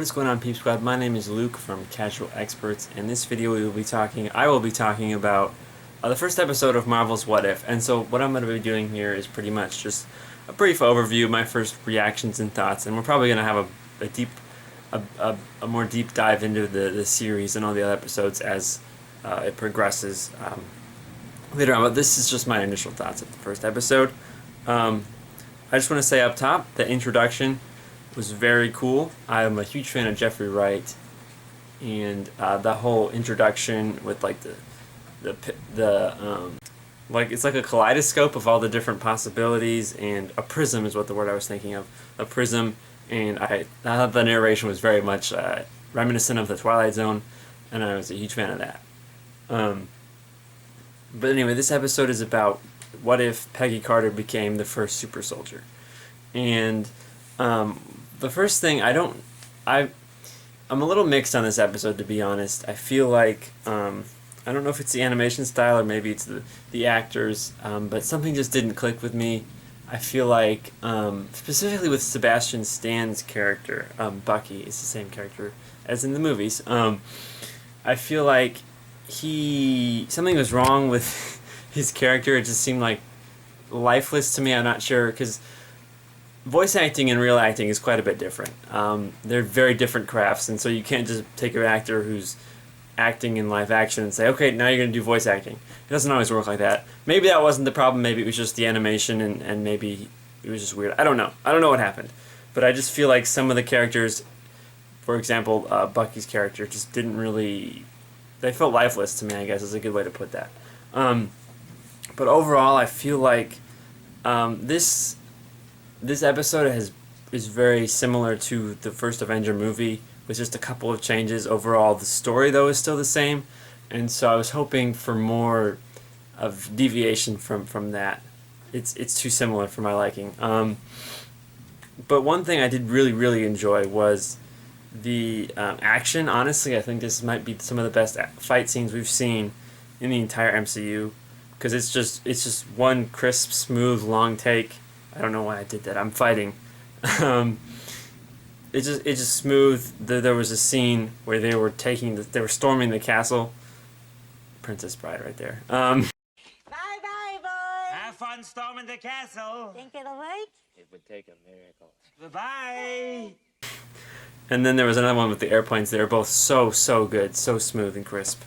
What is going on, Peep Squad? My name is Luke from Casual Experts. In this video, I will be talking about the first episode of Marvel's What If. And so, what I'm going to be doing here is pretty much just a brief overview, my first reactions and thoughts, and we're probably going to have a more deep dive into the series and all the other episodes as it progresses later on. But this is just my initial thoughts of the first episode. I just want to say up top, the introduction was very cool. I'm a huge fan of Jeffrey Wright, and the whole introduction with like like it's like a kaleidoscope of all the different possibilities, and a prism is what the word I was thinking of. A prism, and I thought the narration was very much reminiscent of the Twilight Zone, and I was a huge fan of that. But anyway, this episode is about what if Peggy Carter became the first super soldier, and the first thing, I'm a little mixed on this episode, to be honest. I feel like, I don't know if it's the animation style or maybe it's the actors, but something just didn't click with me. I feel like, specifically with Sebastian Stan's character, Bucky is the same character as in the movies. I feel like something was wrong with his character. It just seemed like lifeless to me. I'm not sure, because voice acting and real acting is quite a bit different. They're very different crafts, and so you can't just take an actor who's acting in live action and say, okay, now you're going to do voice acting. It doesn't always work like that. Maybe that wasn't the problem. Maybe it was just the animation, and maybe it was just weird. I don't know. I don't know what happened. But I just feel like some of the characters, for example, Bucky's character, just didn't really... They felt lifeless to me, I guess is a good way to put that. But overall, I feel like this episode is very similar to the first Avenger movie, with just a couple of changes. Overall, the story, though, is still the same, and so I was hoping for more of deviation from that. It's too similar for my liking. But one thing I did really enjoy was the action. Honestly, I think this might be some of the best fight scenes we've seen in the entire MCU, because it's just one crisp, smooth, long take. I don't know why I did that. I'm fighting. It's just smooth. There was a scene where they were storming the castle. Princess Bride right there. Bye bye, boy. Have fun storming the castle. Think it'll work? It would take a miracle. Bye-bye. And then there was another one with the airplanes. They were both so good, so smooth and crisp.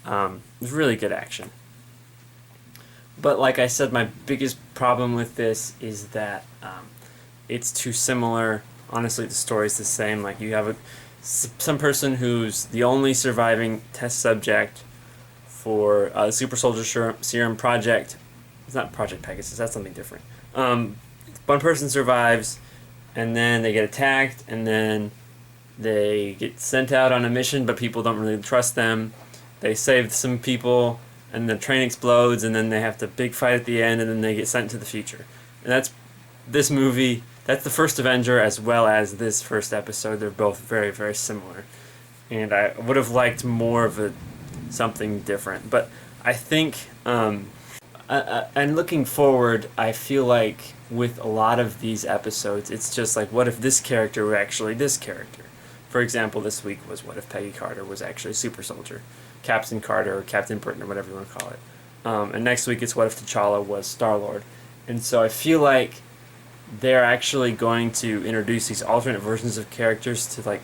It was really good action. But like I said, my biggest problem with this is that it's too similar. Honestly, the story's the same. Like, you have some person who's the only surviving test subject for the Super Soldier Serum Project. It's not Project Pegasus, that's something different. One person survives, and then they get attacked, and then they get sent out on a mission, but people don't really trust them. They save some people, and the train explodes, and then they have the big fight at the end, and then they get sent to the future. And that's this movie. That's the first Avenger as well as this first episode. They're both very similar. And I would have liked more of something different. But I think, and looking forward, I feel like with a lot of these episodes, it's just like, what if this character were actually this character? For example, this week was what if Peggy Carter was actually a super soldier? Captain Carter or Captain Britain or whatever you want to call it. And next week it's what if T'Challa was Star-Lord. And so I feel like they're actually going to introduce these alternate versions of characters to like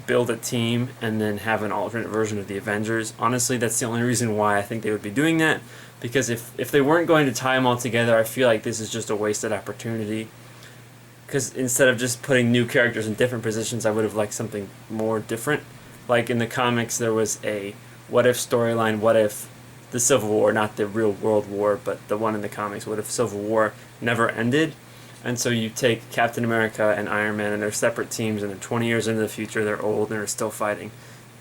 build a team and then have an alternate version of the Avengers. Honestly, that's the only reason why I think they would be doing that, because if they weren't going to tie them all together, I feel like this is just a wasted opportunity. Because instead of just putting new characters in different positions, I would have liked something more different. Like in the comics, there was a what if storyline, what if the Civil War, not the real World War, but the one in the comics, what if Civil War never ended? And so you take Captain America and Iron Man, and they're separate teams, and they're 20 years into the future, they're old, and they're still fighting.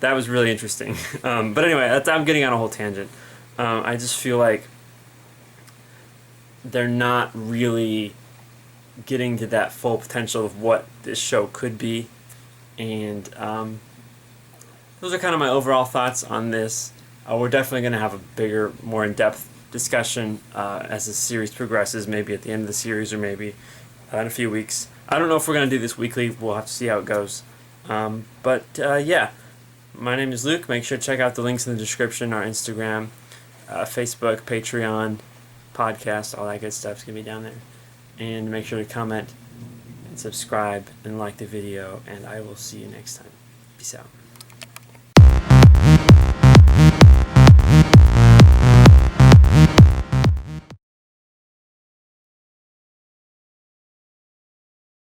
That was really interesting. But anyway, I'm getting on a whole tangent. I just feel like they're not really getting to that full potential of what this show could be. And those are kind of my overall thoughts on this. We're definitely going to have a bigger, more in-depth discussion as the series progresses, maybe at the end of the series or maybe in a few weeks. I don't know if we're going to do this weekly. We'll have to see how it goes. Yeah, my name is Luke. Make sure to check out the links in the description, our Instagram, Facebook, Patreon, podcast, all that good stuff's going to be down there. And make sure to comment and subscribe and like the video, and I will see you next time. Peace out.